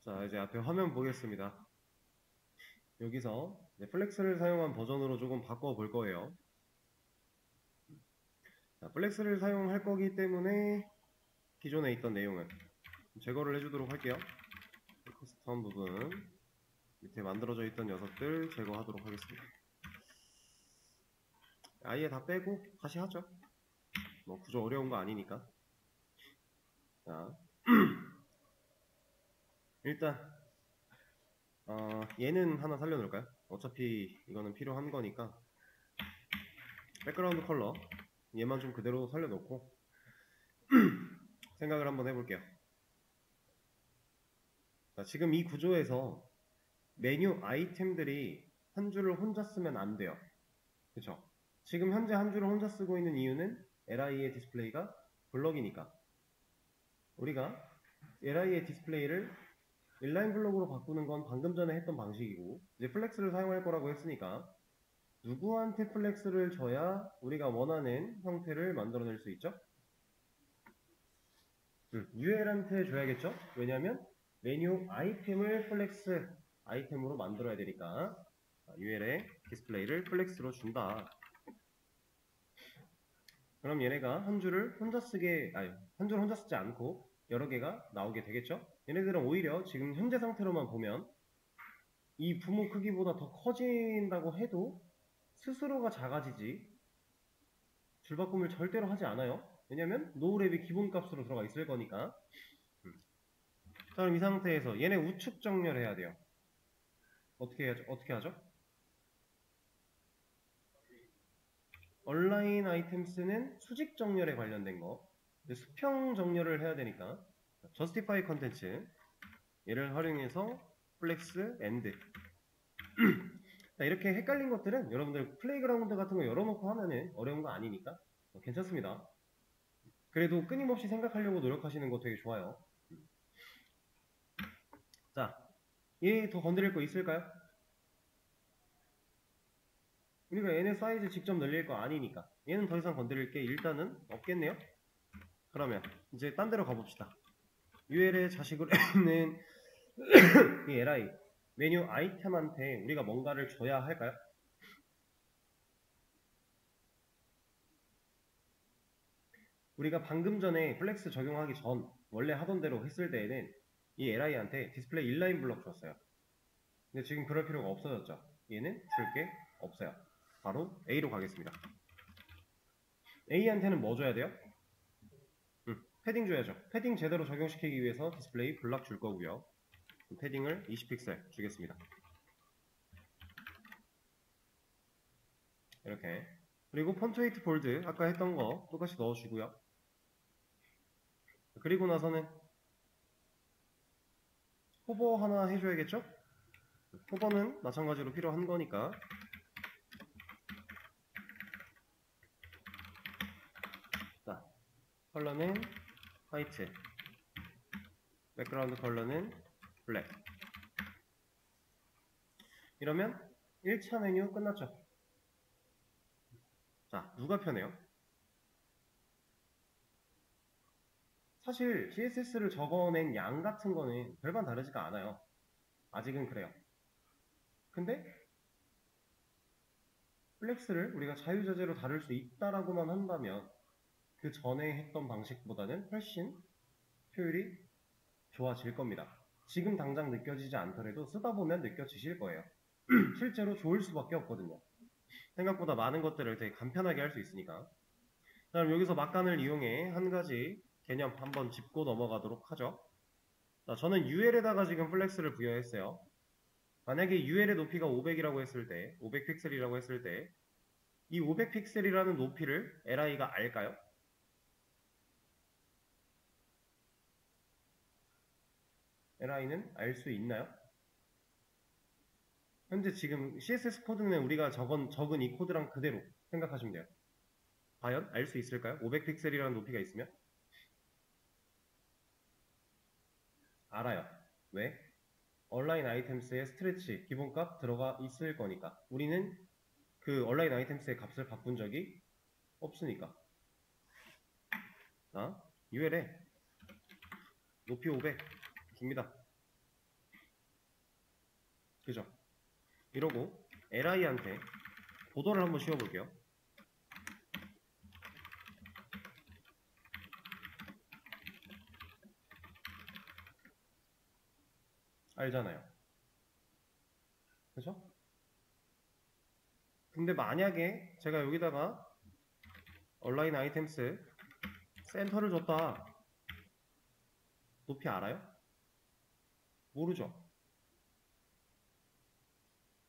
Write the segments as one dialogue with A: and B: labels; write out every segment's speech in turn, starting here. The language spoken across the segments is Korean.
A: 자, 이제 앞에 화면 보겠습니다. 여기서 플렉스를 사용한 버전으로 조금 바꿔 볼 거예요. 자, 플렉스를 사용할 거기 때문에 기존에 있던 내용을 제거를 해주도록 할게요. 커스텀 부분 밑에 만들어져 있던 녀석들 제거하도록 하겠습니다. 아예 다 빼고 다시 하죠. 뭐 구조 어려운 거 아니니까. 자, 일단 얘는 하나 살려놓을까요? 어차피 이거는 필요한 거니까 백그라운드 컬러 얘만 좀 그대로 살려놓고 생각을 한번 해볼게요. 자, 지금 이 구조에서 메뉴 아이템들이 한 줄을 혼자 쓰면 안 돼요. 그쵸? 지금 현재 한 줄을 혼자 쓰고 있는 이유는 li의 디스플레이가 블럭이니까 우리가 li의 디스플레이를 인라인 블록으로 바꾸는 건 방금 전에 했던 방식이고 이제 플렉스를 사용할 거라고 했으니까 누구한테 플렉스를 줘야 우리가 원하는 형태를 만들어낼 수 있죠? UL한테 줘야겠죠? 왜냐하면 메뉴 아이템을 플렉스 아이템으로 만들어야 되니까 UL에 디스플레이를 플렉스로 준다. 그럼 얘네가 한 줄을 혼자 쓰지 않고 여러 개가 나오게 되겠죠? 얘네들은 오히려 지금 현재 상태로만 보면 이 부모 크기보다 더 커진다고 해도 스스로가 작아지지 줄바꿈을 절대로 하지 않아요. 왜냐면 노우랩이 기본값으로 들어가 있을 거니까. 자, 그럼 이 상태에서 얘네 우측 정렬해야 돼요. 어떻게 하죠? 온라인 아이템스는 수직 정렬에 관련된 거, 수평 정렬을 해야 되니까 justify 컨텐츠 얘를 활용해서 플렉스 엔드 이렇게 헷갈린 것들은 여러분들 플레이그라운드 같은 거 열어놓고 하면은 어려운 거 아니니까 괜찮습니다. 그래도 끊임없이 생각하려고 노력하시는 거 되게 좋아요. 자, 얘 더 건드릴 거 있을까요? 우리가 얘네 사이즈 직접 늘릴 거 아니니까 얘는 더 이상 건드릴 게 일단은 없겠네요. 그러면 이제 딴 데로 가봅시다. UL의 자식으로 있는 이 li 메뉴 아이템한테 우리가 뭔가를 줘야 할까요? 우리가 방금 전에 플렉스 적용하기 전 원래 하던 대로 했을 때에는 이 li한테 디스플레이 인라인 블록 줬어요. 근데 지금 그럴 필요가 없어졌죠. 얘는 줄 게 없어요. 바로 A로 가겠습니다. A한테는 뭐 줘야 돼요? 패딩 줘야죠. 패딩 제대로 적용시키기 위해서 디스플레이 블락 줄 거고요. 패딩을 20픽셀 주겠습니다. 이렇게. 그리고 폰트 웨이트 볼드 아까 했던 거 똑같이 넣어주고요. 그리고 나서는 호버 하나 해줘야겠죠? 호버는 마찬가지로 필요한 거니까 자, 컬러는 화이트, 백그라운드 컬러는 블랙. 이러면 1차 메뉴 끝났죠. 자, 누가 편해요? 사실 CSS를 적어낸 양 같은 거는 별반 다르지가 않아요. 아직은 그래요. 근데 플렉스를 우리가 자유자재로 다룰 수 있다라고만 한다면 그 전에 했던 방식보다는 훨씬 효율이 좋아질 겁니다. 지금 당장 느껴지지 않더라도 쓰다 보면 느껴지실 거예요. 실제로 좋을 수밖에 없거든요. 생각보다 많은 것들을 되게 간편하게 할 수 있으니까. 그럼 여기서 막간을 이용해 한 가지 개념 한번 짚고 넘어가도록 하죠. 자, 저는 UL에다가 지금 플렉스를 부여했어요. 만약에 UL의 높이가 500이라고 했을 때, 500픽셀이라고 했을 때, 이 500픽셀이라는 높이를 li가 알까요? li는 알 수 있나요? 현재 지금 CSS 코드는 우리가 적은 이 코드랑 그대로 생각하시면 돼요. 과연 알 수 있을까요? 500픽셀이라는 높이가 있으면? 알아요. 왜? 온라인 아이템스의 스트레치 기본값 들어가 있을 거니까. 우리는 그 온라인 아이템스의 값을 바꾼 적이 없으니까. 자, UL에 높이 500 줍니다. 그죠? 이러고 li한테 보더를 한번 씌워볼게요. 알잖아요. 그죠? 근데 만약에 제가 여기다가 얼라인 아이템스 센터를 줬다. 높이 알아요? 모르죠?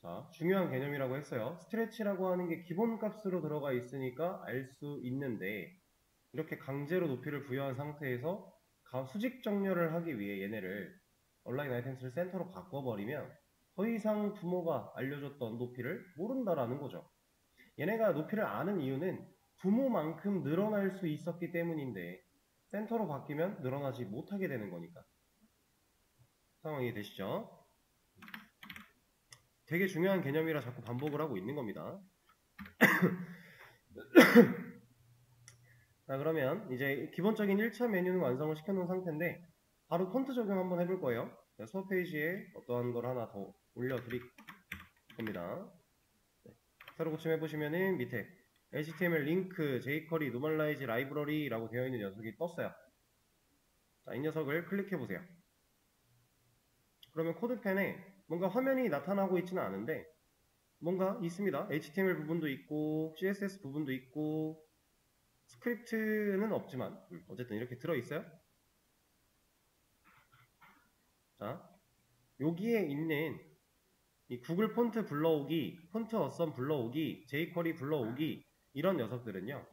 A: 자, 중요한 개념이라고 했어요. 스트레치라고 하는 게 기본값으로 들어가 있으니까 알 수 있는데 이렇게 강제로 높이를 부여한 상태에서 수직 정렬을 하기 위해 얘네를 얼라인 아이템스를 센터로 바꿔버리면 더 이상 부모가 알려줬던 높이를 모른다라는 거죠. 얘네가 높이를 아는 이유는 부모만큼 늘어날 수 있었기 때문인데 센터로 바뀌면 늘어나지 못하게 되는 거니까. 상황이 되시죠? 되게 중요한 개념이라 자꾸 반복을 하고 있는 겁니다. 자, 그러면 이제 기본적인 1차 메뉴는 완성을 시켜놓은 상태인데 바로 폰트 적용 한번 해볼 거예요. 수업 페이지에 어떠한 걸 하나 더 올려드릴 겁니다. 새로 고침해보시면은 밑에 HTML 링크, jQuery, normalize library라고 되어 있는 녀석이 떴어요. 자, 이 녀석을 클릭해보세요. 그러면 코드펜에 뭔가 화면이 나타나고 있지는 않은데 뭔가 있습니다. HTML 부분도 있고 CSS 부분도 있고 스크립트는 없지만 어쨌든 이렇게 들어있어요. 자, 여기에 있는 이 구글 폰트 불러오기, 폰트 어썸 불러오기, jQuery 불러오기 이런 녀석들은요.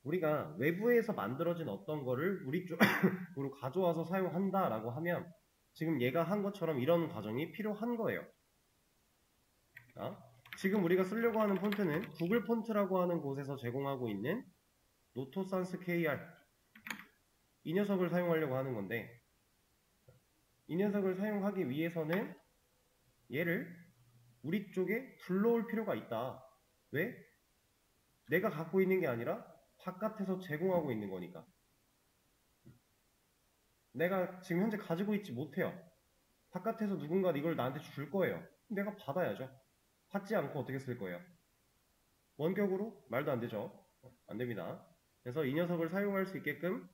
A: 우리가 외부에서 만들어진 어떤 거를 우리 쪽으로 가져와서 사용한다라고 하면 지금 얘가 한 것처럼 이런 과정이 필요한 거예요. 자, 지금 우리가 쓰려고 하는 폰트는 구글 폰트라고 하는 곳에서 제공하고 있는 노토 산스 KR 이 녀석을 사용하려고 하는 건데 이 녀석을 사용하기 위해서는 얘를 우리 쪽에 불러올 필요가 있다. 왜? 내가 갖고 있는 게 아니라 바깥에서 제공하고 있는 거니까. 내가 지금 현재 가지고 있지 못해요. 바깥에서 누군가 이걸 나한테 줄 거예요. 내가 받아야죠. 받지 않고 어떻게 쓸 거예요? 원격으로? 말도 안 되죠. 안 됩니다. 그래서 이 녀석을 사용할 수 있게끔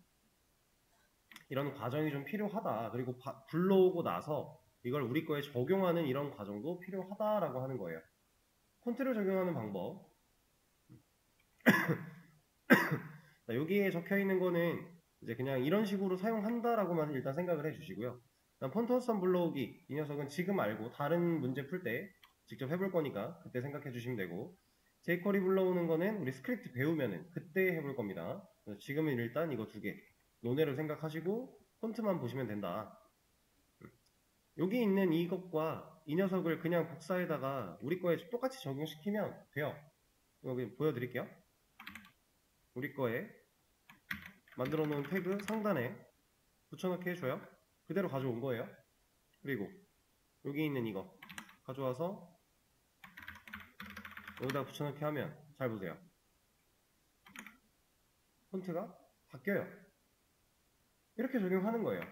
A: 이런 과정이 좀 필요하다. 그리고 불러오고 나서 이걸 우리 거에 적용하는 이런 과정도 필요하다라고 하는 거예요. 폰트를 적용하는 방법. 자, 여기에 적혀 있는 거는 이제 그냥 이런 식으로 사용한다라고만 일단 생각을 해주시고요. 폰트 어썸 불러오기 이 녀석은 지금 알고 다른 문제 풀 때 직접 해볼 거니까 그때 생각해 주시면 되고 jQuery 불러오는 거는 우리 스크립트 배우면은 그때 해볼 겁니다. 지금은 일단 이거 두 개 논외로 생각하시고 폰트만 보시면 된다. 여기 있는 이것과 이 녀석을 그냥 복사에다가 우리 거에 똑같이 적용시키면 돼요. 여기 보여드릴게요. 우리 거에 만들어 놓은 태그 상단에 붙여넣기 해줘요. 그대로 가져온 거예요. 그리고 여기 있는 이거 가져와서 여기다 붙여넣기 하면 잘 보세요. 폰트가 바뀌어요. 이렇게 적용하는 거예요.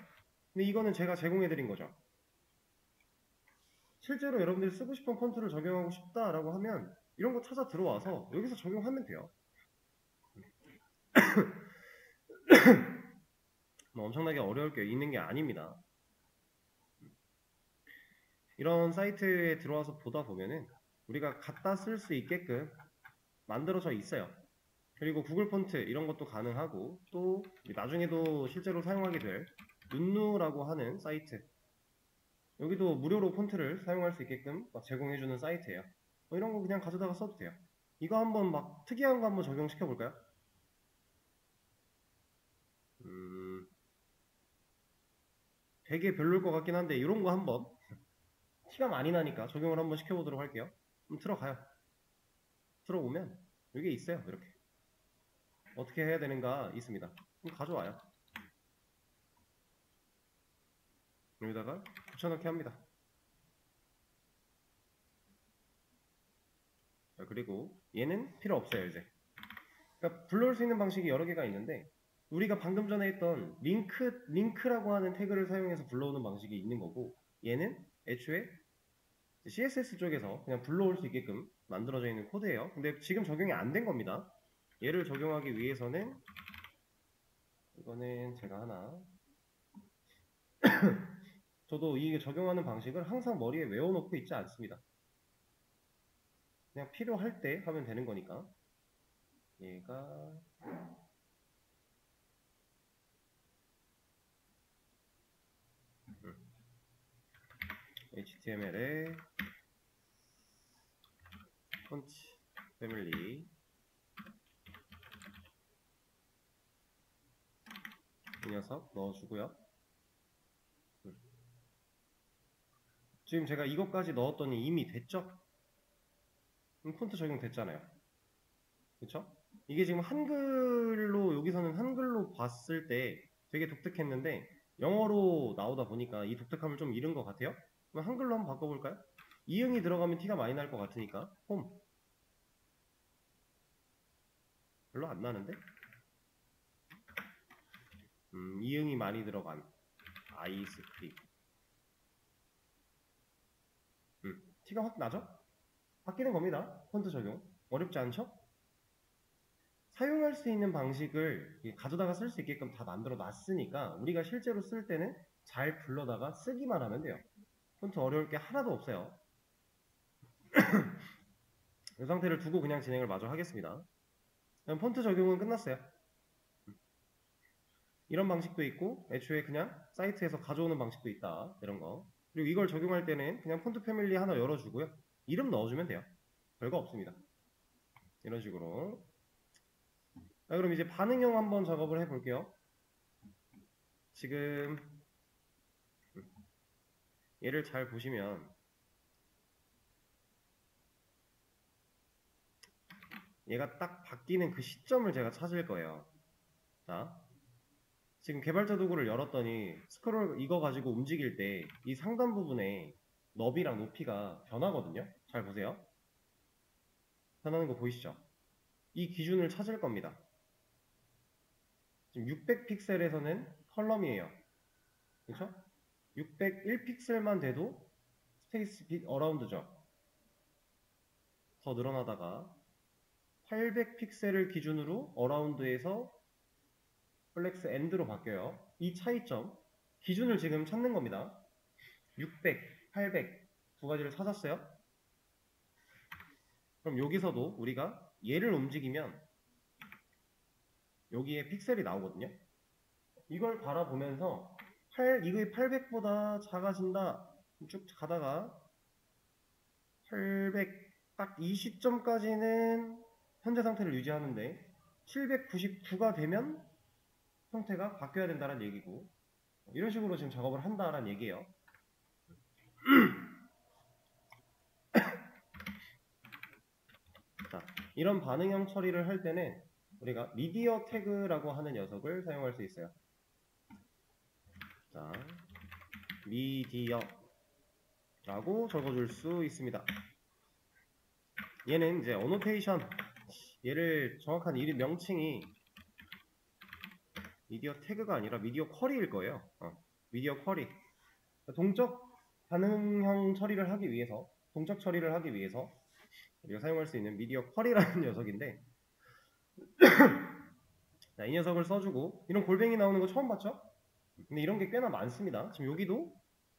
A: 근데 이거는 제가 제공해드린 거죠. 실제로 여러분들이 쓰고 싶은 폰트를 적용하고 싶다라고 하면 이런 거 찾아 들어와서 여기서 적용하면 돼요. 뭐 엄청나게 어려울 게 있는 게 아닙니다. 이런 사이트에 들어와서 보다 보면은 우리가 갖다 쓸 수 있게끔 만들어져 있어요. 그리고 구글 폰트 이런 것도 가능하고 또 나중에도 실제로 사용하게 될 눈누라고 하는 사이트 여기도 무료로 폰트를 사용할 수 있게끔 제공해주는 사이트예요. 이런 거 그냥 가져다가 써도 돼요. 이거 한번 막 특이한 거 한번 적용시켜 볼까요? 되게 별로일 것 같긴 한데 이런 거 한번 티가 많이 나니까 적용을 한번 시켜보도록 할게요. 들어가요. 들어오면 이게 있어요. 이렇게 어떻게 해야 되는가 있습니다. 가져와요. 여기다가 붙여넣기 합니다. 자, 그리고 얘는 필요 없어요. 이제 그러니까 불러올 수 있는 방식이 여러 개가 있는데 우리가 방금 전에 했던 링크라고 하는 태그를 사용해서 불러오는 방식이 있는 거고 얘는 애초에 CSS 쪽에서 그냥 불러올 수 있게끔 만들어져 있는 코드예요. 근데 지금 적용이 안 된 겁니다. 얘를 적용하기 위해서는 이거는 제가 하나 저도 이 적용하는 방식을 항상 머리에 외워놓고 있지 않습니다. 그냥 필요할 때 하면 되는 거니까. 얘가 HTML에 펀치 패밀리 이 녀석 넣어주고요. 지금 제가 이것까지 넣었더니 이미 됐죠? 폰트 적용됐잖아요. 그쵸? 이게 지금 한글로 여기서는 한글로 봤을 때 되게 독특했는데 영어로 나오다 보니까 이 독특함을 좀 잃은 것 같아요. 그럼 한글로 한번 바꿔볼까요? 이응이 들어가면 티가 많이 날 것 같으니까 홈 별로 안 나는데? 이응이 많이 들어간 아이스크림 티가 확 나죠? 바뀌는 겁니다. 폰트 적용 어렵지 않죠? 사용할 수 있는 방식을 가져다가 쓸 수 있게끔 다 만들어 놨으니까 우리가 실제로 쓸 때는 잘 불러다가 쓰기만 하면 돼요. 폰트 어려울 게 하나도 없어요. 이 상태를 두고 그냥 진행을 마저 하겠습니다. 그럼 폰트 적용은 끝났어요. 이런 방식도 있고 애초에 그냥 사이트에서 가져오는 방식도 있다. 이런 거. 그리고 이걸 적용할 때는 그냥 폰트 패밀리 하나 열어주고요. 이름 넣어주면 돼요. 별거 없습니다. 이런 식으로. 자, 그럼 이제 반응형 한번 작업을 해볼게요. 지금 얘를 잘 보시면 얘가 딱 바뀌는 그 시점을 제가 찾을 거예요. 자, 지금 개발자 도구를 열었더니 스크롤 이거 가지고 움직일 때 이 상단 부분에 너비랑 높이가 변하거든요. 잘 보세요. 변하는 거 보이시죠? 이 기준을 찾을 겁니다. 지금 600픽셀에서는 컬럼이에요. 그렇죠? 601픽셀만 돼도 스페이스 빗 어라운드죠. 더 늘어나다가 800픽셀을 기준으로 어라운드에서 플렉스 엔드로 바뀌어요. 이 차이점 기준을 지금 찾는 겁니다. 600, 800 두 가지를 찾았어요. 그럼 여기서도 우리가 얘를 움직이면 여기에 픽셀이 나오거든요. 이걸 바라보면서 이게 800보다 작아진다 쭉 가다가 800 딱 이 시점까지는 현재 상태를 유지하는데 799가 되면 형태가 바뀌어야 된다는 얘기고 이런 식으로 지금 작업을 한다는 얘기예요. 자, 이런 반응형 처리를 할 때는 우리가 미디어 태그라고 하는 녀석을 사용할 수 있어요. 자, 미디어라고 적어줄 수 있습니다. 얘는 이제 어노테이션 얘를 정확한 이름 명칭이 미디어 태그가 아니라 미디어 쿼리일 거예요. 미디어 쿼리. 동적 반응형 처리를 하기 위해서 동적 처리를 하기 위해서 우리가 사용할 수 있는 미디어 쿼리라는 녀석인데 자, 이 녀석을 써주고 이런 골뱅이 나오는 거 처음 봤죠? 근데 이런 게 꽤나 많습니다. 지금 여기도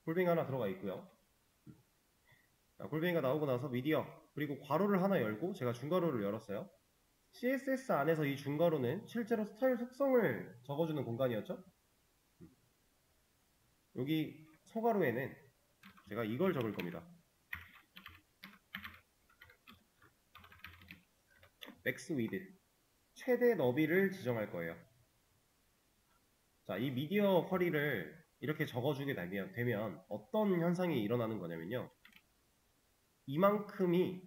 A: 골뱅이 하나 들어가 있고요. 자, 골뱅이가 나오고 나서 미디어 그리고 괄호를 하나 열고 제가 중괄호를 열었어요. CSS 안에서 이 중괄호는 실제로 스타일 속성을 적어주는 공간이었죠. 여기 소괄호에는 제가 이걸 적을 겁니다. 맥스 위드 최대 너비를 지정할 거예요. 자, 이 미디어 쿼리를 이렇게 적어주게 되면 어떤 현상이 일어나는 거냐면요. 이만큼이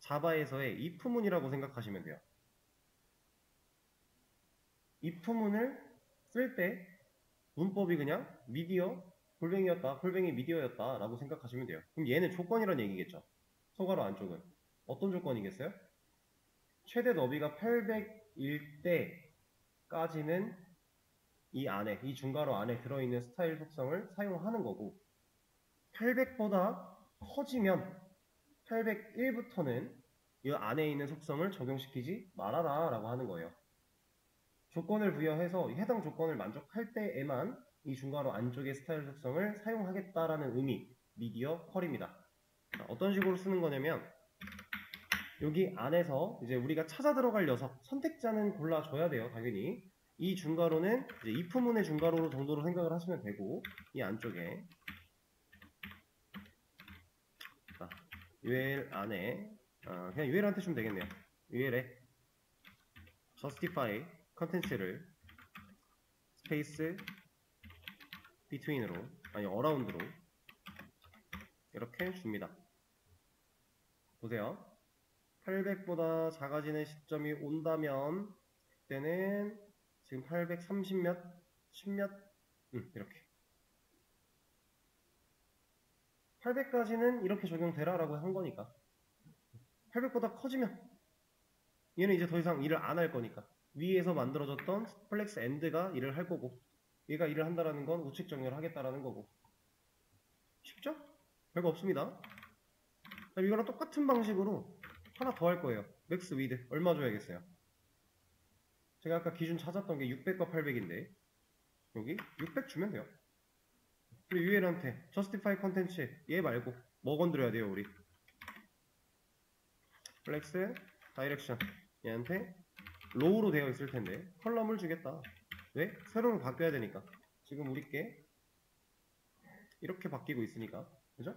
A: 자바에서의 if문이라고 생각하시면 돼요. if문을 쓸 때 문법이 그냥 미디어 골뱅이였다, 골뱅이 미디어였다 라고 생각하시면 돼요. 그럼 얘는 조건이란 얘기겠죠. 소괄호 안쪽은 어떤 조건이겠어요? 최대 너비가 800일 때까지는 이 안에 이 중괄호 안에 들어있는 스타일 속성을 사용하는 거고 800보다 커지면 801부터는 이 안에 있는 속성을 적용시키지 말아라 라고 하는 거예요. 조건을 부여해서 해당 조건을 만족할 때에만 이 중괄호 안쪽의 스타일 속성을 사용하겠다라는 의미, 미디어 퀄입니다. 어떤 식으로 쓰는 거냐면 여기 안에서 이제 우리가 찾아 들어갈 녀석, 선택자는 골라줘야 돼요, 당연히. 이 중괄호는 이제 if문의 중괄호 정도로 생각을 하시면 되고, 이 안쪽에 UL 안에 그냥 UL한테 주면 되겠네요. UL에 justify 컨텐츠를 스페이스 between으로 아니 around로 이렇게 줍니다. 보세요. 800보다 작아지는 시점이 온다면 그때는 지금 830몇, 10몇 이렇게 800까지는 이렇게 적용되라 라고 한 거니까 800보다 커지면 얘는 이제 더 이상 일을 안 할 거니까 위에서 만들어졌던 플렉스 엔드가 일을 할 거고 얘가 일을 한다라는 건 우측 정렬을 하겠다라는 거고 쉽죠? 별거 없습니다. 이거랑 똑같은 방식으로 하나 더 할 거예요. 맥스 위드 얼마 줘야겠어요? 제가 아까 기준 찾았던 게 600과 800인데 여기 600 주면 돼요. 우리 UL한테 justify 컨텐츠 얘 말고 뭐 건드려야 돼요 우리? 플렉스 다이렉션 얘한테 로우로 되어 있을 텐데 컬럼을 주겠다. 왜? 세로로 바뀌어야 되니까. 지금 우리 게 이렇게 바뀌고 있으니까 그죠?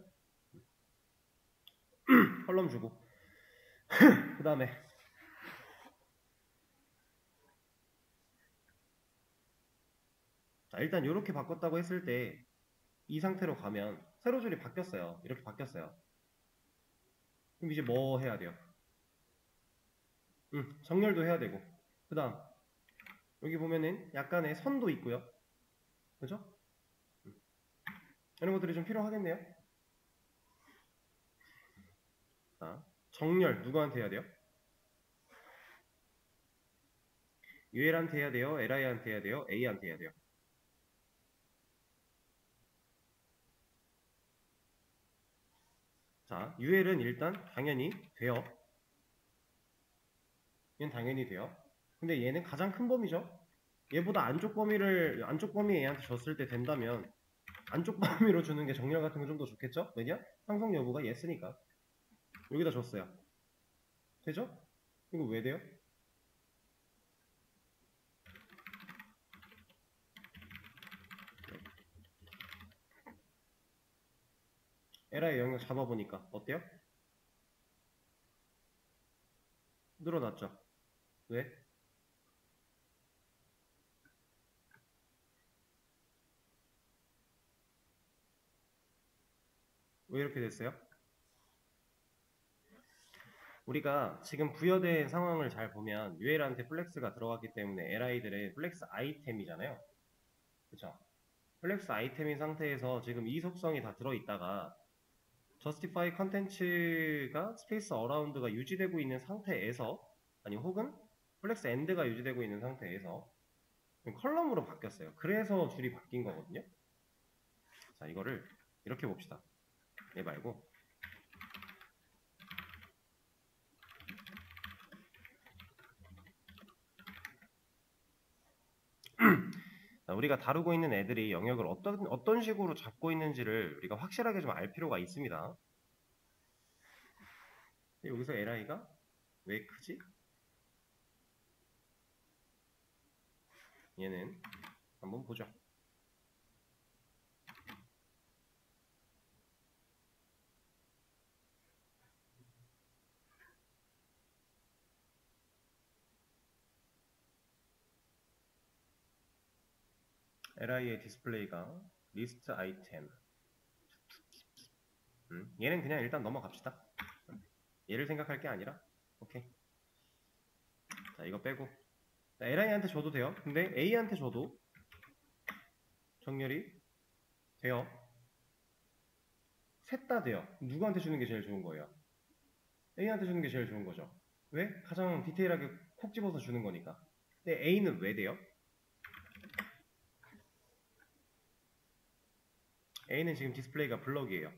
A: 컬럼 주고 그 다음에 자, 일단 이렇게 바꿨다고 했을 때 이 상태로 가면 세로줄이 바뀌었어요. 이렇게 바뀌었어요. 그럼 이제 뭐 해야 돼요? 정렬도 해야 되고 그 다음 여기 보면은 약간의 선도 있고요. 그죠? 이런 것들이 좀 필요하겠네요. 자, 정렬 누구한테 해야 돼요? UL한테 해야 돼요? LI한테 해야 돼요? A한테 해야 돼요? 자, UL은 일단 당연히 돼요. 얘는 당연히 돼요. 근데 얘는 가장 큰 범위죠. 얘보다 안쪽 범위 얘한테 줬을 때 된다면 안쪽 범위로 주는 게 정렬 같은 거 좀 더 좋겠죠? 왜냐? 상성 여부가 yes니까. 여기다 줬어요. 되죠? 이거 왜 돼요? LI 영역 잡아보니까 어때요? 늘어났죠? 왜? 왜 이렇게 됐어요? 우리가 지금 부여된 상황을 잘 보면 UL한테 플렉스가 들어갔기 때문에 LI들의 플렉스 아이템이잖아요. 그쵸? 플렉스 아이템인 상태에서 지금 이 속성이 다 들어있다가 justify 컨텐츠가 스페이스 어라운드가 유지되고 있는 상태에서 아니 혹은 플렉스 엔드가 유지되고 있는 상태에서 컬럼으로 바뀌었어요. 그래서 줄이 바뀐 거거든요. 자, 이거를 이렇게 봅시다. 얘 말고 자, 우리가 다루고 있는 애들이 영역을 어떤 식으로 잡고 있는지를 우리가 확실하게 좀 알 필요가 있습니다. 여기서 LI가 왜 크지? 얘는 한번 보죠. LI의 디스플레이가 리스트 아이템 얘는 그냥 일단 넘어갑시다. 얘를 생각할 게 아니라 오케이. 자, 이거 빼고 LI한테 줘도 돼요. 근데 A한테 줘도 정렬이 돼요. 셋 다 돼요. 누구한테 주는 게 제일 좋은 거예요? A한테 주는 게 제일 좋은 거죠. 왜? 가장 디테일하게 콕 집어서 주는 거니까. 근데 A는 왜 돼요? A는 지금 디스플레이가 블럭이에요.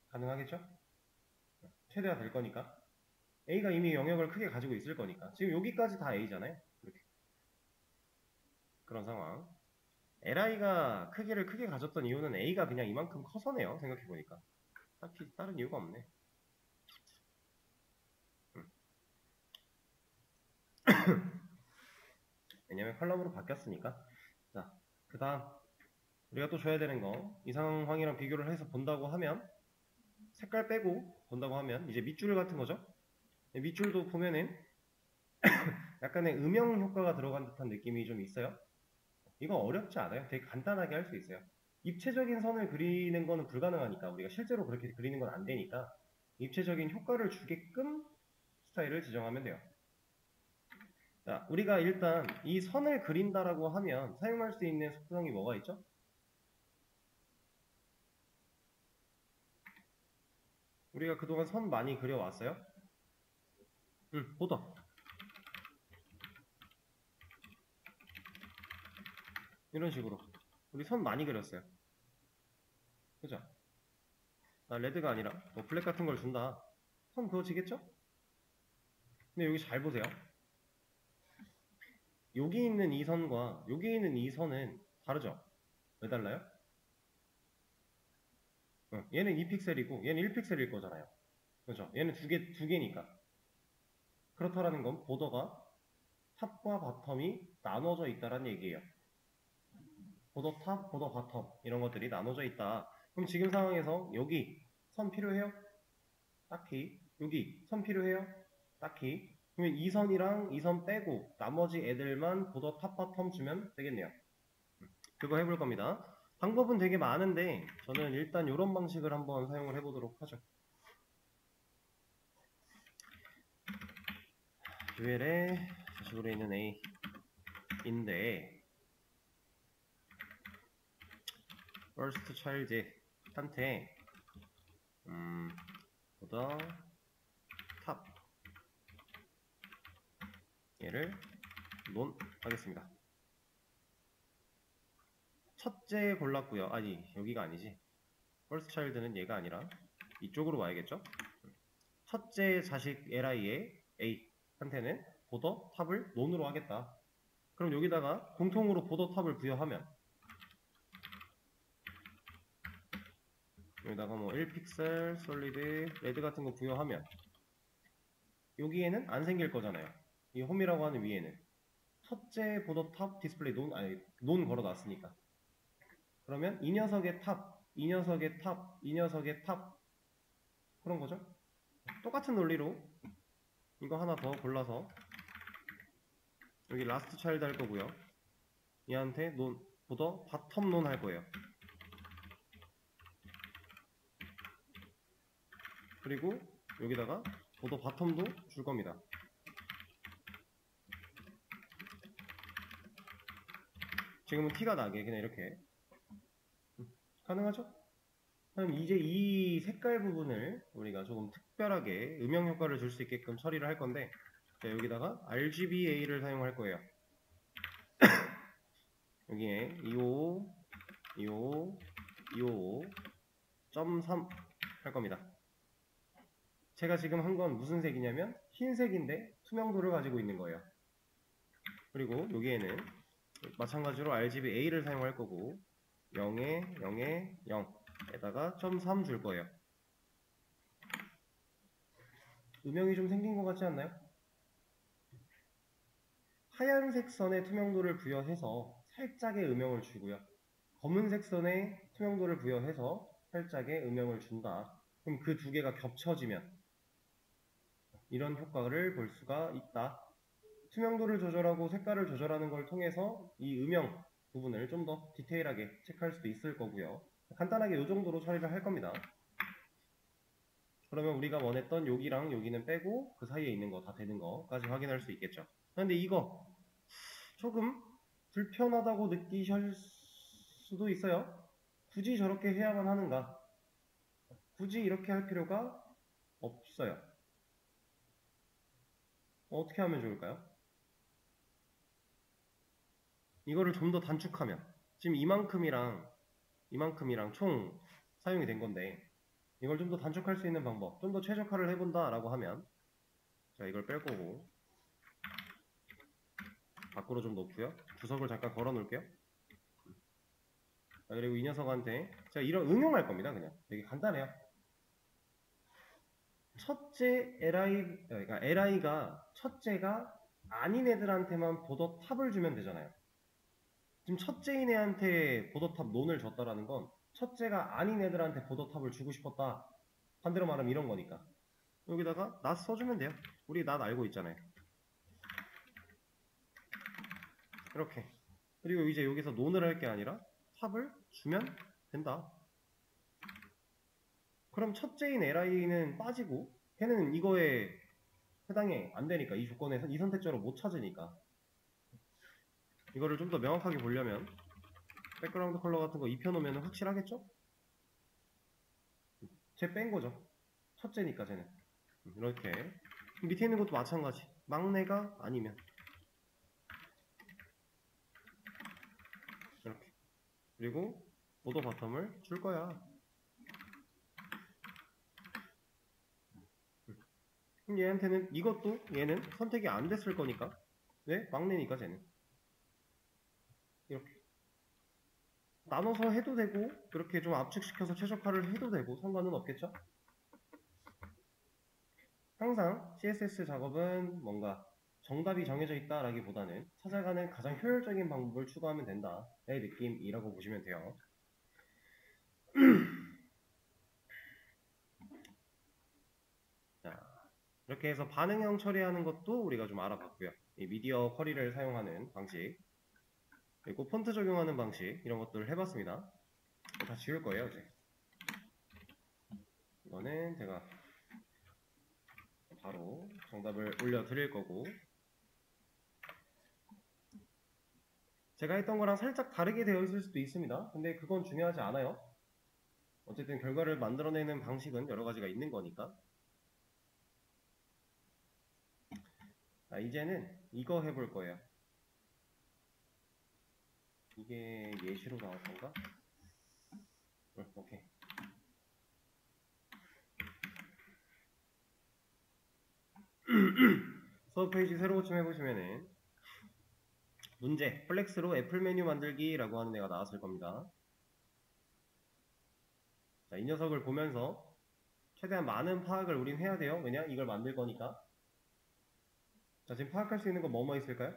A: 가능하겠죠? 최대화 될 거니까. A가 이미 영역을 크게 가지고 있을 거니까. 지금 여기까지 다 A잖아요. 이렇게. 그런 상황. li가 크기를 크게 가졌던 이유는 A가 그냥 이만큼 커서네요. 생각해보니까. 딱히 다른 이유가 없네. 왜냐면 컬럼으로 바뀌었으니까. 자, 그 다음 우리가 또 줘야 되는 거, 이 상황이랑 비교를 해서 본다고 하면, 색깔 빼고 본다고 하면 이제 밑줄 같은 거죠. 밑줄도 보면은 약간의 음영 효과가 들어간 듯한 느낌이 좀 있어요. 이거 어렵지 않아요. 되게 간단하게 할 수 있어요. 입체적인 선을 그리는 거는 불가능하니까, 우리가 실제로 그렇게 그리는 건 안 되니까 입체적인 효과를 주게끔 스타일을 지정하면 돼요. 자, 우리가 일단 이 선을 그린다라고 하면 사용할 수 있는 속성이 뭐가 있죠? 우리가 그동안 선 많이 그려왔어요? 보더. 이런 식으로 우리 선 많이 그렸어요. 그죠? 레드가 아니라 뭐 블랙 같은 걸 준다. 선 그어지겠죠? 근데 여기 잘 보세요. 여기 있는 이 선과 여기 있는 이 선은 다르죠? 왜 달라요? 얘는 2픽셀이고 얘는 1픽셀일 거잖아요. 그죠? 얘는 두 개니까. 그렇다라는 건 보더가 탑과 바텀이 나눠져 있다라는 얘기예요. 보더 탑, 보더 바텀 이런 것들이 나눠져 있다. 그럼 지금 상황에서 여기 선 필요해요? 딱히. 여기 선 필요해요? 딱히. 그러면 이 선이랑 이 선 빼고 나머지 애들만 보더 탑, 바텀 주면 되겠네요. 그거 해볼 겁니다. 방법은 되게 많은데 저는 일단 이런 방식을 한번 사용을 해보도록 하죠. 듀엘의 자식으로 있는 A인데 first child한테 보더 탑 얘를 논 하겠습니다. 첫째 골랐고요. 아니 여기가 아니지. first child는 얘가 아니라 이쪽으로 와야겠죠. 첫째 자식 li의 A한테는 보더 탑을 논으로 하겠다. 그럼 여기다가 공통으로 보더 탑을 부여하면 여기다가 뭐 1픽셀, 솔리드, 레드 같은 거 부여하면 여기에는 안 생길 거잖아요. 이 홈이라고 하는 위에는 첫째 보더 탑 디스플레이 논 걸어놨으니까. 그러면 이 녀석의 탑, 이 녀석의 탑, 이 녀석의 탑 그런 거죠. 똑같은 논리로 이거 하나 더 골라서 여기 라스트 차일드 할 거고요. 얘한테 논 보더 바텀 논 할 거예요. 그리고 여기다가 보더 바텀도 줄 겁니다. 지금은 티가 나게 그냥 이렇게 가능하죠? 그럼 이제 이 색깔 부분을 우리가 조금 특별하게 음영 효과를 줄 수 있게끔 처리를 할 건데, 자, 여기다가 RGBA를 사용할 거예요. 여기에 255, 255, 255.3 할 겁니다. 제가 지금 한 건 무슨 색이냐면 흰색인데 투명도를 가지고 있는 거예요. 그리고 여기에는 마찬가지로 RGBA를 사용할 거고 0에 0에 0에다가 0.3 줄 거예요. 음영이 좀 생긴 것 같지 않나요? 하얀색 선에 투명도를 부여해서 살짝의 음영을 주고요. 검은색 선에 투명도를 부여해서 살짝의 음영을 준다. 그럼 그 두 개가 겹쳐지면 이런 효과를 볼 수가 있다. 투명도를 조절하고 색깔을 조절하는 걸 통해서 이 음영 부분을 좀 더 디테일하게 체크할 수도 있을 거고요. 간단하게 이 정도로 처리를 할 겁니다. 그러면 우리가 원했던 여기랑 여기는 빼고 그 사이에 있는 거 다 되는 거까지 확인할 수 있겠죠. 그런데 이거 조금 불편하다고 느끼실 수도 있어요. 굳이 저렇게 해야만 하는가? 굳이 이렇게 할 필요가 없어요. 어떻게 하면 좋을까요? 이거를 좀 더 단축하면 지금 이만큼이랑 이만큼이랑 총 사용이 된 건데, 이걸 좀 더 단축할 수 있는 방법, 좀 더 최적화를 해본다 라고 하면, 자, 이걸 뺄 거고 밖으로 좀 놓고요. 주석을 잠깐 걸어 놓을게요. 자, 그리고 이 녀석한테 제가 이런 응용할 겁니다. 그냥 되게 간단해요. 첫째 li, 그러니까 li가 첫째가 아닌 애들한테만 보더 탑을 주면 되잖아요. 지금 첫째인 애한테 보더 탑 논을 줬다라는 건 첫째가 아닌 애들한테 보더 탑을 주고 싶었다. 반대로 말하면 이런 거니까. 여기다가 낫 써주면 돼요. 우리 낫 알고 있잖아요. 이렇게. 그리고 이제 여기서 논을 할 게 아니라 탑을 주면 된다. 그럼 첫째인 li는 빠지고 걔는 이거에 해당이 안 되니까, 이 조건에서 이 선택자로 못 찾으니까. 이거를 좀 더 명확하게 보려면 백그라운드 컬러 같은 거 입혀놓으면 확실하겠죠? 쟤 뺀 거죠. 첫째니까 쟤는. 이렇게. 밑에 있는 것도 마찬가지. 막내가 아니면 이렇게. 그리고 보더 바텀을 줄 거야. 그럼 얘한테는 이것도 얘는 선택이 안 됐을 거니까. 왜? 막내니까 쟤는. 이렇게. 나눠서 해도 되고 그렇게 좀 압축시켜서 최적화를 해도 되고 상관은 없겠죠? 항상 CSS 작업은 뭔가 정답이 정해져 있다라기보다는 찾아가는 가장 효율적인 방법을 추구하면 된다. 의 느낌이라고 보시면 돼요. 자, 이렇게 해서 반응형 처리하는 것도 우리가 좀 알아봤고요. 이 미디어 쿼리를 사용하는 방식, 그리고 폰트 적용하는 방식, 이런 것들을 해봤습니다. 다 지울 거예요, 이제. 이거는 제가 바로 정답을 올려드릴 거고, 제가 했던 거랑 살짝 다르게 되어 있을 수도 있습니다. 근데 그건 중요하지 않아요. 어쨌든 결과를 만들어내는 방식은 여러 가지가 있는 거니까. 자, 이제는 이거 해볼 거예요. 이게 예시로 나왔던가? 오케이. 수업 페이지 새로 고침해보시면은 문제, 플렉스로 애플 메뉴 만들기라고 하는 애가 나왔을 겁니다. 자, 이 녀석을 보면서 최대한 많은 파악을 우린 해야 돼요. 왜냐? 이걸 만들 거니까. 자, 지금 파악할 수 있는 거 뭐뭐 있을까요?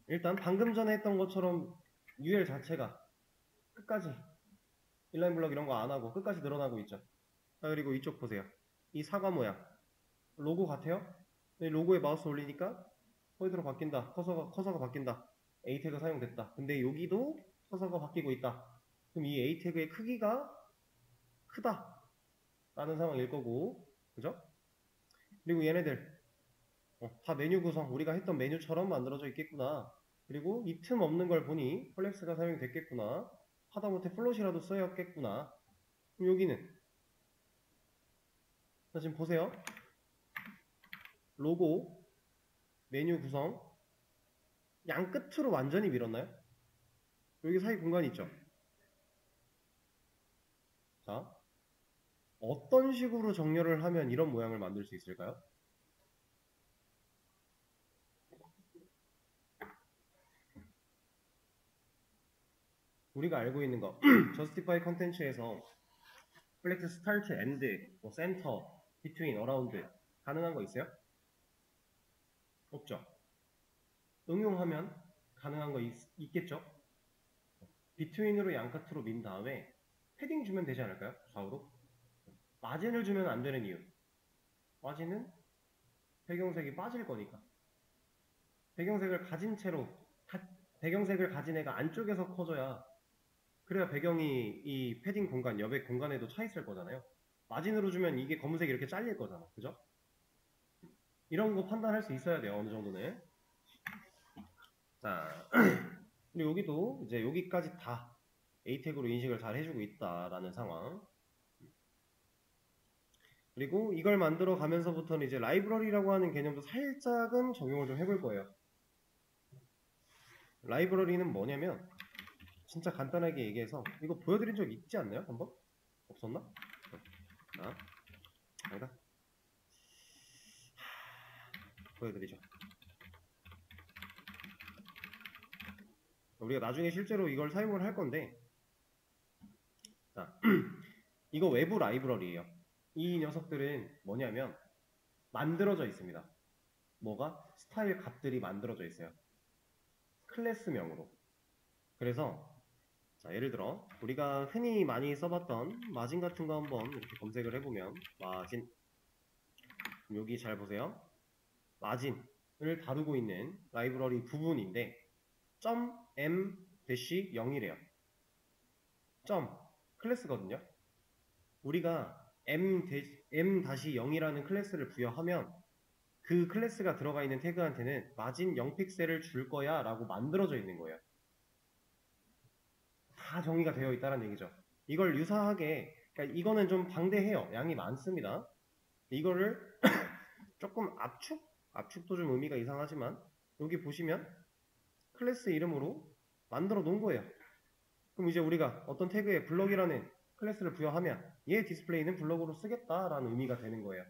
A: 일단 방금 전에 했던 것처럼 UL 자체가 끝까지 인라인 블럭 이런 거 안 하고 끝까지 늘어나고 있죠. 자, 그리고 이쪽 보세요. 이 사과 모양. 로고 같아요? 로고에 마우스 올리니까 포인트로 바뀐다. 커서가 바뀐다. A 태그 사용됐다. 근데 여기도 커서가 바뀌고 있다. 그럼 이 A 태그의 크기가 크다. 라는 상황일 거고, 그죠? 그리고 얘네들 다 메뉴 구성, 우리가 했던 메뉴처럼 만들어져 있겠구나. 그리고 이 틈 없는 걸 보니 플렉스가 사용이 됐겠구나. 하다못해 플롯이라도 써였겠구나. 그럼 여기는 자, 지금 보세요. 로고, 메뉴 구성 양 끝으로 완전히 밀었나요? 여기 사이 공간이 있죠? 자, 어떤 식으로 정렬을 하면 이런 모양을 만들 수 있을까요? 우리가 알고 있는 거 Justify 컨텐츠에서 플렉스 스타트, 엔드, 뭐 센터, 비트윈, 어라운드 가능한 거 있어요? 없죠? 응용하면 가능한 거 있겠죠? 비트윈으로 양끝으로 민 다음에 패딩 주면 되지 않을까요? 좌우로? 마진을 주면 안 되는 이유. 마진은 배경색이 빠질 거니까. 배경색을 가진 채로 배경색을 가진 애가 안쪽에서 커져야 그래야 배경이 이 패딩 공간, 여백 공간에도 차 있을 거잖아요. 마진으로 주면 이게 검은색이 이렇게 잘릴 거잖아. 그죠? 이런 거 판단할 수 있어야 돼요. 어느 정도는. 자, 그리고 여기도 이제 여기까지 다 A 태그로 인식을 잘 해주고 있다라는 상황. 그리고 이걸 만들어 가면서부터는 이제 라이브러리라고 하는 개념도 살짝은 적용을 좀 해볼 거예요. 라이브러리는 뭐냐면 진짜 간단하게 얘기해서 이거 보여드린 적 있지 않나요? 한번? 없었나? 아니다. 보여드리죠. 우리가 나중에 실제로 이걸 사용을 할 건데, 자, 이거 외부 라이브러리예요. 이 녀석들은 뭐냐면 만들어져 있습니다. 뭐가? 스타일 값들이 만들어져 있어요. 클래스명으로. 그래서 자, 예를 들어 우리가 흔히 많이 써봤던 마진 같은 거 한번 이렇게 검색을 해보면 마진, 여기 잘 보세요. 마진을 다루고 있는 라이브러리 부분인데 .m-0이래요. 점 클래스거든요. 우리가 m-0이라는 클래스를 부여하면 그 클래스가 들어가 있는 태그한테는 마진 0픽셀을 줄 거야 라고 만들어져 있는 거예요. 다 정의가 되어 있다는 얘기죠. 이걸 유사하게, 그러니까 이거는 좀 방대해요. 양이 많습니다. 이거를 조금 압축도 좀 의미가 이상하지만 여기 보시면 클래스 이름으로 만들어 놓은 거예요. 그럼 이제 우리가 어떤 태그에 블럭이라는 클래스를 부여하면 얘 디스플레이는 블럭으로 쓰겠다라는 의미가 되는 거예요.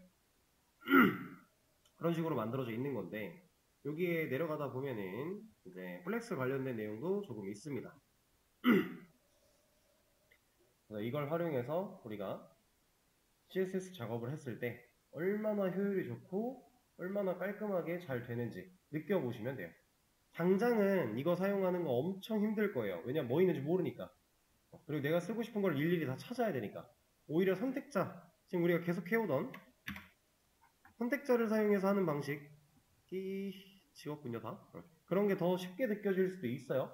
A: 그런 식으로 만들어져 있는 건데 여기에 내려가다 보면은 이제 플렉스 관련된 내용도 조금 있습니다. 그래서 이걸 활용해서 우리가 CSS 작업을 했을 때 얼마나 효율이 좋고 얼마나 깔끔하게 잘 되는지 느껴보시면 돼요. 당장은 이거 사용하는 거 엄청 힘들 거예요. 왜냐면 뭐 있는지 모르니까. 그리고 내가 쓰고 싶은 걸 일일이 다 찾아야 되니까. 오히려 선택자, 지금 우리가 계속 해오던 선택자를 사용해서 하는 방식이 지웠군요, 다. 그런 게 더 쉽게 느껴질 수도 있어요.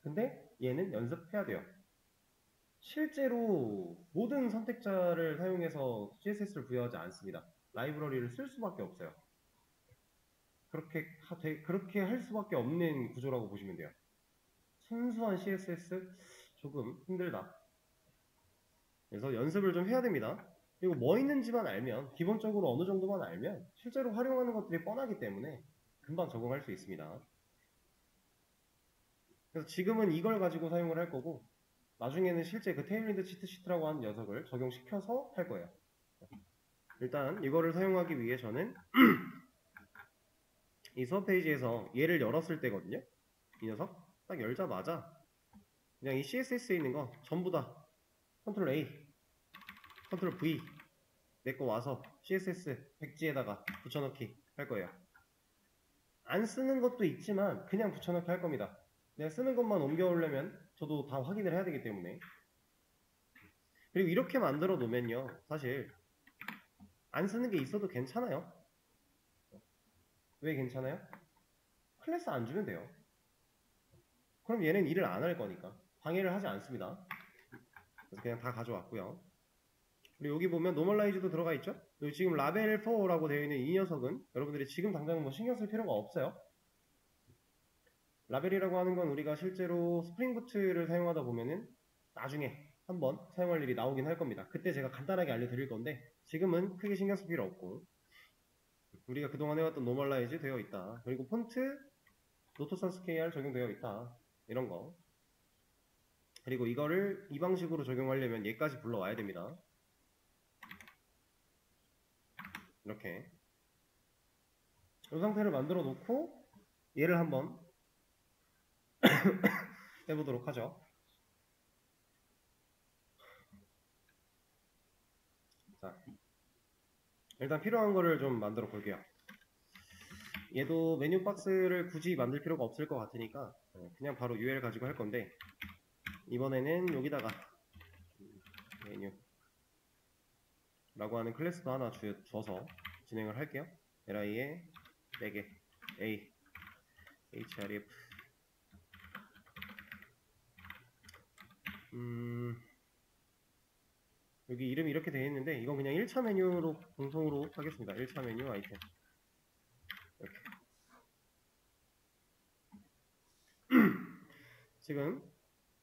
A: 근데 얘는 연습해야 돼요. 실제로 모든 선택자를 사용해서 CSS를 부여하지 않습니다. 라이브러리를 쓸 수밖에 없어요. 그렇게 할 수밖에 없는 구조라고 보시면 돼요. 순수한 CSS 조금 힘들다. 그래서 연습을 좀 해야 됩니다. 그리고 뭐 있는지만 알면, 기본적으로 어느 정도만 알면 실제로 활용하는 것들이 뻔하기 때문에 금방 적응할 수 있습니다. 그래서 지금은 이걸 가지고 사용을 할 거고 나중에는 실제 그 테일윈드 치트시트라고 하는 녀석을 적용시켜서 할 거예요. 일단 이거를 사용하기 위해서는 이 수업 페이지에서 얘를 열었을 때거든요. 이 녀석 딱 열자마자 그냥 이 CSS에 있는 거 전부 다 컨트롤 A, 컨트롤 V 내거 와서 CSS 백지에다가 붙여넣기 할 거예요. 안 쓰는 것도 있지만 그냥 붙여넣기 할 겁니다. 내가 쓰는 것만 옮겨오려면 저도 다 확인을 해야 되기 때문에. 그리고 이렇게 만들어 놓으면요, 사실 안 쓰는 게 있어도 괜찮아요. 왜 괜찮아요? 클래스 안 주면 돼요. 그럼 얘는 일을 안 할 거니까 방해를 하지 않습니다. 그래서 그냥 다 가져왔고요. 그리고 여기 보면 노멀라이즈도 들어가 있죠. 여기 지금 라벨 4라고 되어 있는 이 녀석은 여러분들이 지금 당장 뭐 신경 쓸 필요가 없어요. 라벨이라고 하는 건 우리가 실제로 스프링부트를 사용하다 보면은 나중에 한번 사용할 일이 나오긴 할 겁니다. 그때 제가 간단하게 알려드릴 건데 지금은 크게 신경 쓸 필요 없고 우리가 그동안 해왔던 노멀라이즈 되어 있다. 그리고 폰트 노트산스 KR 적용되어 있다. 이런 거. 그리고 이거를 이 방식으로 적용하려면 얘까지 불러와야 됩니다. 이렇게 이 상태를 만들어 놓고 얘를 한번 해보도록 하죠. 자, 일단 필요한 거를 좀 만들어 볼게요. 얘도 메뉴 박스를 굳이 만들 필요가 없을 것 같으니까 그냥 바로 UL 가지고 할 건데 이번에는 여기다가 메뉴 라고 하는 클래스도 하나 줘서 진행을 할게요. li에 4개 a href 여기 이름이 이렇게 되어 있는데 이건 그냥 1차 메뉴로 공통으로 하겠습니다. 1차 메뉴 아이템 이렇게 지금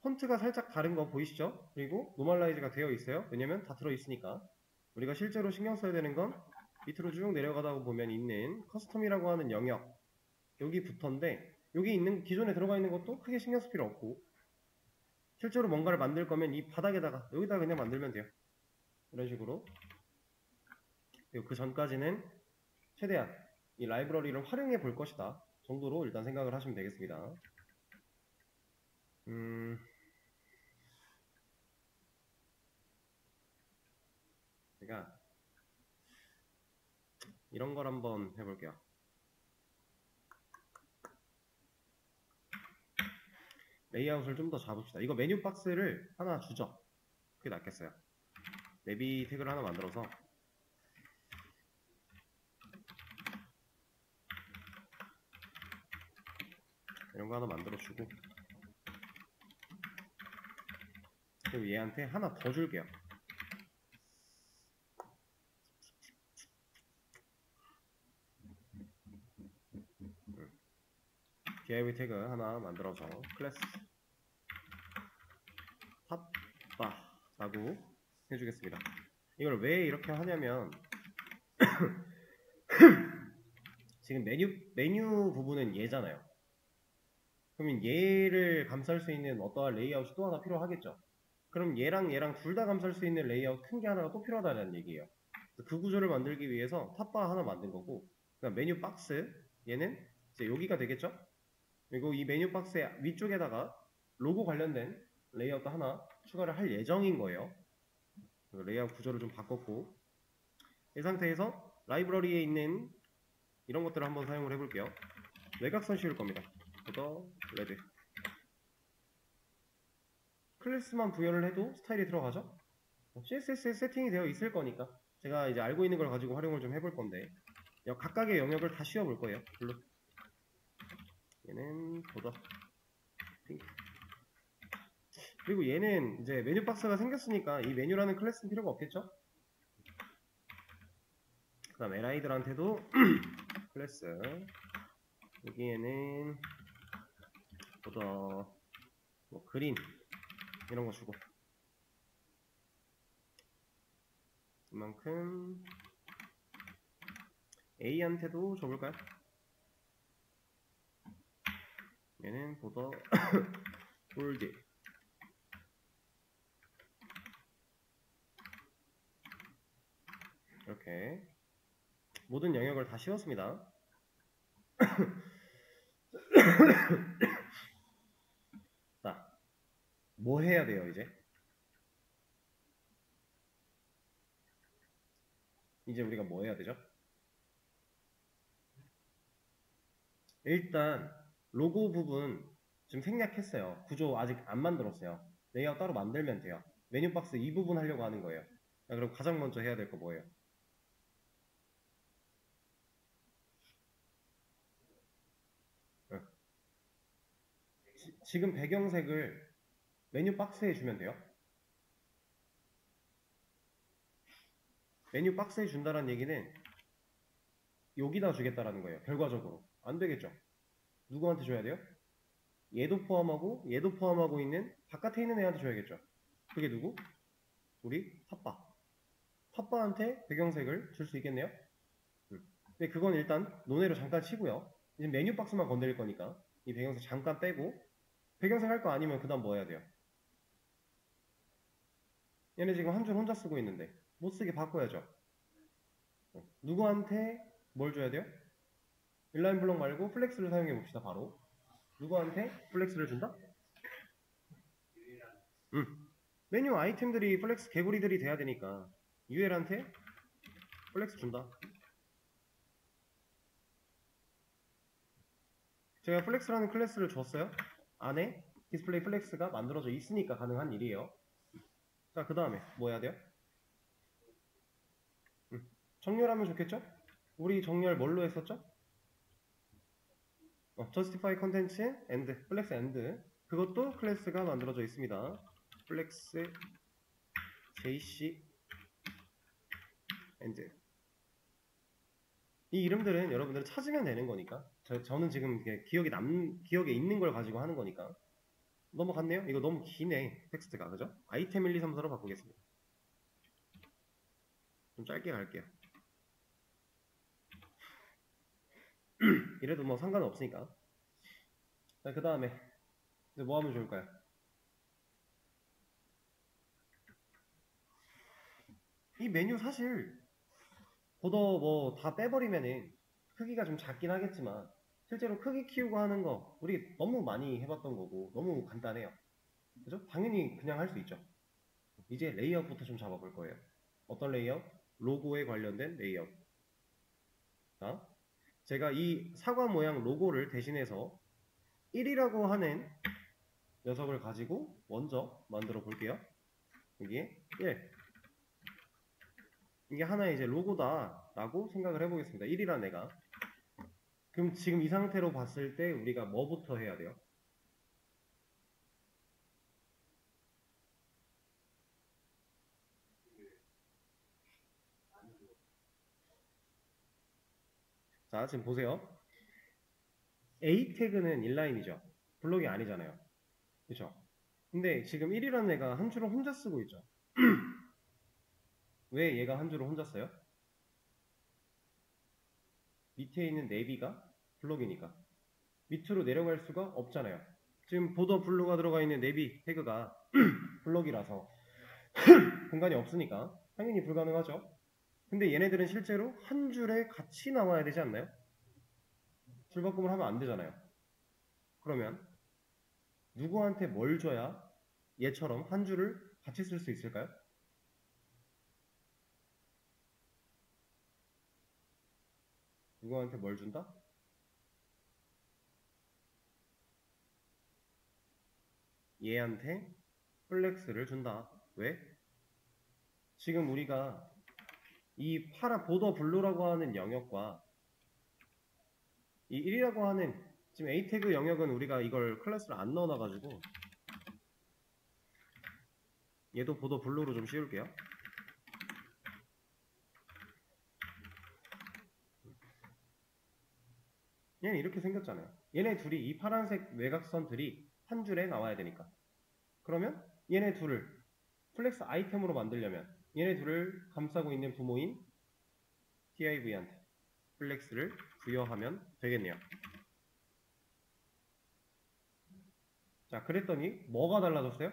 A: 폰트가 살짝 다른 거 보이시죠? 그리고 노멀라이즈가 되어 있어요. 왜냐면 다 들어있으니까. 우리가 실제로 신경 써야 되는 건 밑으로 쭉 내려가다 보면 있는 커스텀이라고 하는 영역 여기부터인데 여기 있는 기존에 들어가 있는 것도 크게 신경 쓸 필요 없고 실제로 뭔가를 만들 거면 이 바닥에다가 여기다가 그냥 만들면 돼요. 이런 식으로. 그리고 그 전까지는 최대한 이 라이브러리를 활용해 볼 것이다 정도로 일단 생각을 하시면 되겠습니다. 제가 이런 걸 한번 해볼게요. 레이아웃을 좀 더 잡읍시다. 이거 메뉴 박스를 하나 주죠. 그게 낫겠어요. 내비 태그를 하나 만들어서 이런 거 하나 만들어 주고 그리고 얘한테 하나 더 줄게요. div 태그 하나 만들어서 클래스 탑바라고 해주겠습니다. 이걸 왜 이렇게 하냐면 지금 메뉴 부분은 얘잖아요. 그러면 얘를 감쌀 수 있는 어떠한 레이아웃이 또 하나 필요하겠죠. 그럼 얘랑 둘 다 감쌀 수 있는 레이아웃 큰 게 하나가 또 필요하다는 얘기예요. 그 구조를 만들기 위해서 탑바 하나 만든 거고, 그다음 메뉴 박스 얘는 이제 여기가 되겠죠. 그리고 이 메뉴 박스의 위쪽에다가 로고 관련된 레이아웃도 하나 추가를 할 예정인 거예요. 레이아웃 구조를 좀 바꿨고, 이 상태에서 라이브러리에 있는 이런 것들을 한번 사용을 해볼게요. 외곽선 씌울 겁니다. 보더 레드 클래스만 부여를 해도 스타일이 들어가죠. CSS에 세팅이 되어 있을 거니까 제가 이제 알고 있는 걸 가지고 활용을 좀 해볼 건데 각각의 영역을 다 씌워볼 거예요. 블루 얘는 보더 핑크 그리고 얘는 이제 메뉴 박스가 생겼으니까 이 메뉴라는 클래스는 필요가 없겠죠. 그 다음 LI들한테도 클래스 여기에는 보더 뭐 그린 이런 거 주고 이만큼 A한테도 줘볼까요? 얘는 보더 골드 이렇게 모든 영역을 다 씌웠습니다. 자, 뭐 해야 돼요 이제? 이제 우리가 뭐 해야 되죠? 일단 로고 부분 지금 생략했어요. 구조 아직 안 만들었어요. 레이아웃 따로 만들면 돼요. 메뉴 박스 이 부분 하려고 하는 거예요. 자, 그럼 가장 먼저 해야 될 거 뭐예요? 지금 배경색을 메뉴 박스에 주면 돼요. 메뉴 박스에 준다는 얘기는 여기다 주겠다라는 거예요. 결과적으로. 안 되겠죠. 누구한테 줘야 돼요? 얘도 포함하고 있는 바깥에 있는 애한테 줘야겠죠. 그게 누구? 우리 탑바. 탑바한테 배경색을 줄 수 있겠네요. 근데 그건 일단 논외로 잠깐 치고요. 이제 메뉴 박스만 건드릴 거니까 이 배경색 잠깐 빼고 배경색 할 거 아니면 그 다음 뭐 해야 돼요? 얘네 지금 한 줄 혼자 쓰고 있는데 못 쓰게 바꿔야죠. 누구한테 뭘 줘야 돼요? 인라인 블록 말고 플렉스를 사용해 봅시다. 바로 누구한테 플렉스를 준다? 메뉴 아이템들이 플렉스 개구리들이 돼야 되니까 UL한테 플렉스 준다. 제가 플렉스라는 클래스를 줬어요. 안에 디스플레이 플렉스가 만들어져 있으니까 가능한 일이에요. 자, 그 다음에 뭐 해야 돼요? 정렬하면 좋겠죠? 우리 정렬 뭘로 했었죠? justify content and flex and 그것도 클래스가 만들어져 있습니다. flex jc and 이 이름들은 여러분들은 찾으면 되는 거니까 저는 지금 기억에 있는 걸 가지고 하는 거니까 넘어갔네요? 이거 너무 기네 텍스트가 그죠? 아이템 1, 2, 3, 4로 바꾸겠습니다. 좀 짧게 갈게요. 이래도 뭐 상관은 없으니까 자, 그 다음에 이제 뭐 하면 좋을까요? 이 메뉴 사실 보더 뭐 다 빼버리면은 크기가 좀 작긴 하겠지만 실제로 크기 키우고 하는 거 우리 너무 많이 해봤던 거고 너무 간단해요. 그죠? 당연히 그냥 할 수 있죠. 이제 레이아웃부터 좀 잡아볼 거예요. 어떤 레이아웃? 로고에 관련된 레이아웃. 자, 제가 이 사과 모양 로고를 대신해서 1이라고 하는 녀석을 가지고 먼저 만들어 볼게요. 여기에 1. 이게 하나의 이제 로고다 라고 생각을 해보겠습니다. 1이란 애가. 그럼 지금 이 상태로 봤을 때 우리가 뭐부터 해야 돼요? 자, 지금 보세요. A 태그는 인라인이죠. 블록이 아니잖아요. 그쵸? 근데 지금 1이라는 애가 한 줄을 혼자 쓰고 있죠. 왜 얘가 한 줄을 혼자 써요? 밑에 있는 네비가 블록이니까. 밑으로 내려갈 수가 없잖아요. 지금 보더 블루가 들어가 있는 네비 태그가 블록이라서 공간이 없으니까 당연히 불가능하죠. 근데 얘네들은 실제로 한 줄에 같이 나와야 되지 않나요? 줄바꿈을 하면 안 되잖아요. 그러면 누구한테 뭘 줘야 얘처럼 한 줄을 같이 쓸 수 있을까요? 누구한테 뭘 준다? 얘한테 플렉스를 준다. 왜? 지금 우리가 이 파라 보더 블루라고 하는 영역과 이 1이라고 하는 지금 A 태그 영역은 우리가 이걸 클래스를 안 넣어놔가지고 얘도 보더 블루로 좀 씌울게요. 얘는 이렇게 생겼잖아요. 얘네 둘이 이 파란색 외곽선들이 한 줄에 나와야 되니까. 그러면 얘네 둘을 플렉스 아이템으로 만들려면 얘네 둘을 감싸고 있는 부모인 TIV한테 플렉스를 부여하면 되겠네요. 자, 그랬더니 뭐가 달라졌어요?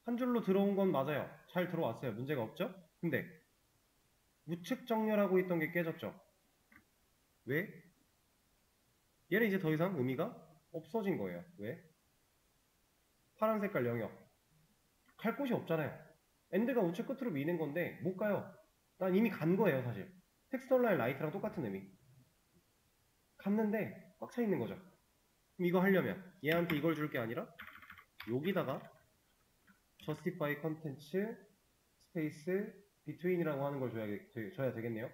A: 한 줄로 들어온 건 맞아요. 잘 들어왔어요. 문제가 없죠? 근데 우측 정렬하고 있던 게 깨졌죠. 왜? 얘는 이제 더 이상 의미가 없어진 거예요. 왜? 파란 색깔 영역. 갈 곳이 없잖아요. 엔드가 우측 끝으로 미는 건데 못 가요. 난 이미 간 거예요, 사실. 텍스트 온라인 라이트랑 똑같은 의미. 갔는데 꽉 차 있는 거죠. 그럼 이거 하려면 얘한테 이걸 줄 게 아니라 여기다가 justify content space between이라고 하는 걸 줘야 되겠네요.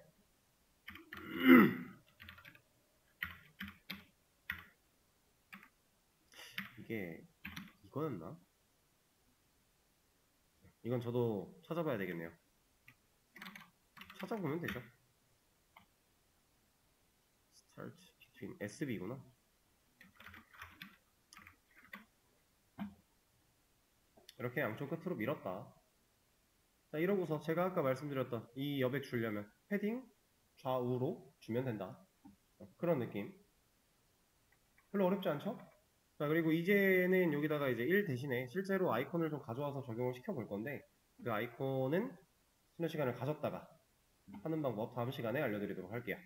A: 이게 이거였나? 이건 저도 찾아봐야 되겠네요. 찾아보면 되죠. start between SB구나. 이렇게 양쪽 끝으로 밀었다. 자, 이러고서 제가 아까 말씀드렸던 이 여백 주려면 패딩 좌우로 주면 된다. 그런 느낌. 별로 어렵지 않죠? 자, 그리고 이제는 여기다가 이제 1 대신에 실제로 아이콘을 좀 가져와서 적용을 시켜 볼 건데 그 아이콘은 쉬는 시간을 가졌다가 하는 방법 다음 시간에 알려드리도록 할게요.